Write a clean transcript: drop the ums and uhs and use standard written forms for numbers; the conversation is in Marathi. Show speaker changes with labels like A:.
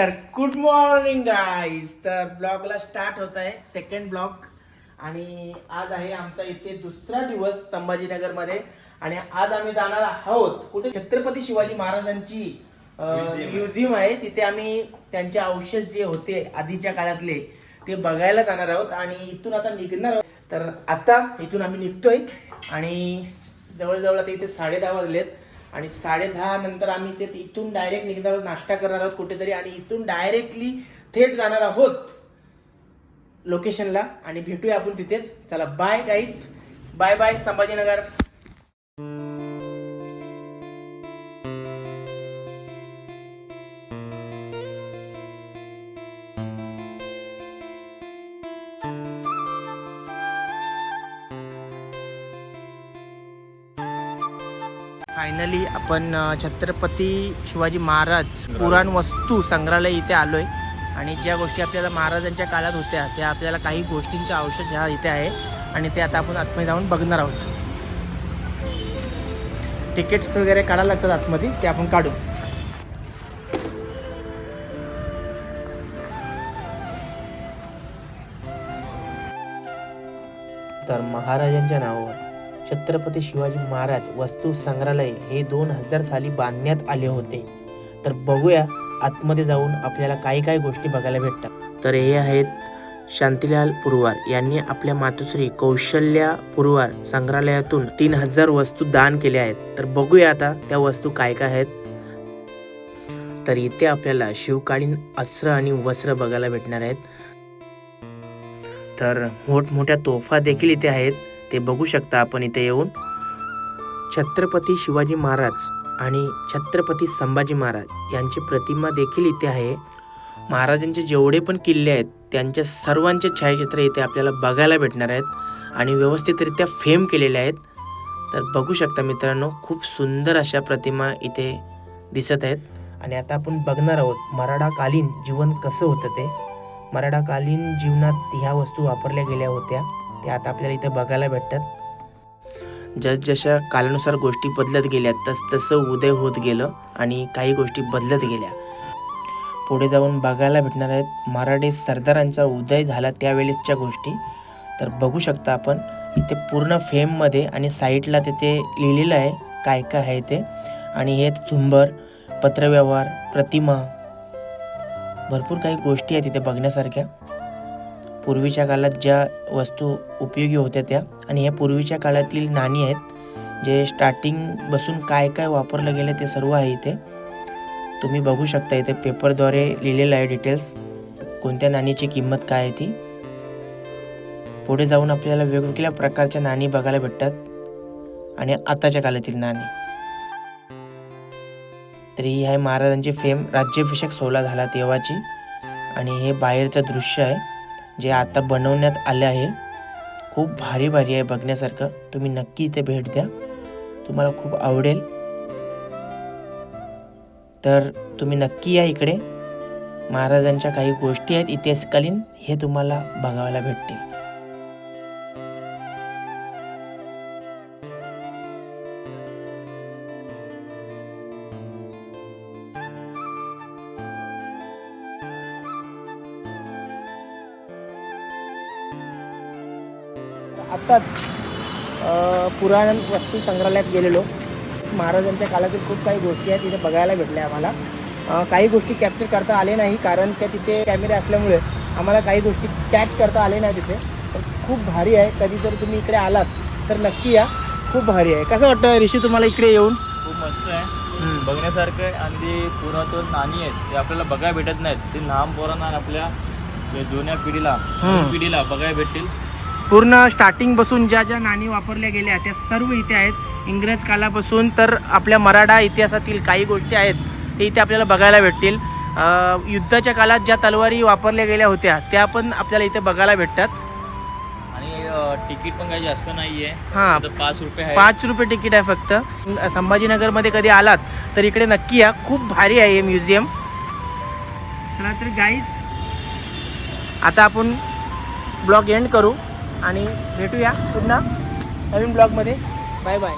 A: तर गुड मॉर्निंग गाईज. तर ब्लॉगला स्टार्ट होत आहे सेकंड ब्लॉग आणि आज आहे आमचा इथे दुसरा दिवस संभाजीनगर मध्ये आणि आज आम्ही जाणार आहोत कुठे छत्रपती शिवाजी महाराजांची म्युझियम आहे. तिथे आम्ही त्यांचे अवशेष जे होते आधीच्या काळातले ते बघायला जाणार आहोत आणि इथून आता निघणार आहोत. तर आता इथून आम्ही निघतोय आणि जवळजवळ आता इथे 10:30 वाजलेत आणि 10:30 नंतर आम्ही ते इथून डायरेक्ट निघणार आहोत, नाश्ता करणार आहोत कुठेतरी आणि इथून डायरेक्टली थेट जाणार आहोत लोकेशनला आणि भेटूया आपण तिथेच. चला bye guys, bye bye Sambhajinagar. Finally आपण छत्रपती शिवाजी महाराज पुराण वस्तू संग्रहालय इथे आलोय आणि ज्या गोष्टी आपल्याला महाराजांच्या काळात होत्या त्या आपल्याला काही गोष्टींचा अवशेष ह्या इथे आहे आणि ते आता आपण आतमध्ये जाऊन बघणार आहोत. तिकीट्स वगैरे काढायला लागतात आतमध्ये, ते आपण काढू. तर महाराजांच्या नावावर छत्रपती शिवाजी महाराज वस्तू संग्रहालय हे 2000 साली बांधण्यात आले होते. तर बघूया आतमध्ये जाऊन आपल्याला काही काही गोष्टी बघायला भेटतात. तर हे आहेत शांतीलाल पुरवार यांनी आपल्या मातोश्री कौशल्या पुरवार संग्रहालयातून 3000 वस्तू दान केल्या आहेत. तर बघूया आता त्या वस्तू काय काय आहेत. तर इथे आपल्याला शिवकालीन अस्त्र आणि वस्त्र बघायला भेटणार आहेत. तर मोठमोठ्या तोफा देखील इथे आहेत, ते बघू शकता आपण इथे येऊन. छत्रपती शिवाजी महाराज आणि छत्रपती संभाजी महाराज यांची प्रतिमा देखील इथे आहे. महाराजांचे जेवढे पण किल्ले आहेत त्यांच्या सर्वांचे छायाचित्र इथे आपल्याला बघायला भेटणार आहेत आणि व्यवस्थितरित्या फ्रेम केलेले आहेत. तर बघू शकता मित्रांनो, खूप सुंदर अशा प्रतिमा इथे दिसत आहेत. आणि आता आपण बघणार आहोत मराठाकालीन जीवन कसं होतं ते. मराठाकालीन जीवनात ह्या वस्तू वापरल्या गेल्या होत्या, ते आता आपल्याला इथे बघायला भेटतात. जशा कालानुसार गोष्टी बदलत गेल्या तसं उदय होत गेलं आणि काही गोष्टी बदलत गेल्या. पुढे जाऊन बघायला भेटणार आहेत मराठी सरदारांचा उदय झाला त्यावेळेसच्या गोष्टी. तर बघू शकता आपण इथे पूर्ण फ्रेममध्ये आणि साईडला तिथे लिहिलेलं आहे काय काय आहे ते. आणि हे झुंबर, पत्रव्यवहार, प्रतिमा, भरपूर काही गोष्टी आहेत तिथे बघण्यासारख्या. पूर्वीच्या काळात ज्या वस्तू उपयोगी होत्या त्या. आणि हे पूर्वीच्या काळातील नाणी आहेत जे स्टार्टिंग बसून काय काय वापरलं गेलं ते सर्व आहे इथे. तुम्ही बघू शकता इथे पेपरद्वारे लिहिलेलं आहे डिटेल्स, कोणत्या नाणीची किंमत काय आहे ती. पुढे जाऊन आपल्याला वेगवेगळ्या प्रकारच्या नाणी बघायला भेटतात आणि आताच्या काळातील नाणी. तरी ही आहे महाराजांची फेम, राज्याभिषेक सोहळा झाला तेव्हाची. आणि हे बाहेरचं दृश्य आहे जे आता बनवण्यात आले आहे. खूप भारी भारी आहे बघण्यासारखं. तुम्ही नक्की इथे भेट द्या, तुम्हाला खूप आवडेल. तर तुम्ही नक्की या इकडे. महाराजांच्या काही गोष्टी आहेत इतिहासकालीन, हे तुम्हाला बघायला भेटतील. आत्ताच पुराण वस्तू संग्रहालयात गेलेलो. महाराजांच्या काळातील खूप काही गोष्टी आहेत तिथे बघायला भेटल्या आम्हाला. काही गोष्टी कॅप्चर करता आले नाही कारण का तिथे कॅमेरे असल्यामुळे आम्हाला काही गोष्टी कॅच करता आले नाही तिथे. तर खूप भारी आहे, कधी जर तुम्ही इकडे आलात तर नक्की या, खूप भारी आहे. कसं वाटतं ऋषी तुम्हाला इकडे येऊन?
B: खूप मस्त आहे, बघण्यासारखं आहे. आणि ते पुरातन नाणी आहेत ते आपल्याला बघायला भेटत नाहीत, ते लहान पोरांना आपल्या जुन्या पिढीला बघायला भेटतील.
A: पूर्ण स्टार्टिंग बसून ज्या ज्या नाणी वापरल्या गेल्या त्या सर्व इथे आहेत. इंग्रज काळापासून तर आपल्या मराठा इतिहासातील काही गोष्टी आहेत ते इथे आपल्याला बघायला भेटतील. युद्धाच्या काळात ज्या तलवारी वापरल्या गेल्या होत्या त्या पण आपल्याला इथे बघायला भेटतात.
B: आणि तिकीट पण काही जास्त नाही आहे.
A: हां,
B: 5 रुपये आहे.
A: 5 रुपये तिकीट आहे फक्त. संभाजीनगरमध्ये कधी आलात तर इकडे नक्की या, खूप भारी आहे हे म्युझियम. चला तर गाईज, आता आपण ब्लॉग एंड करू आणि भेटूया पुन्हा नवीन ब्लॉगमध्ये. Bye bye.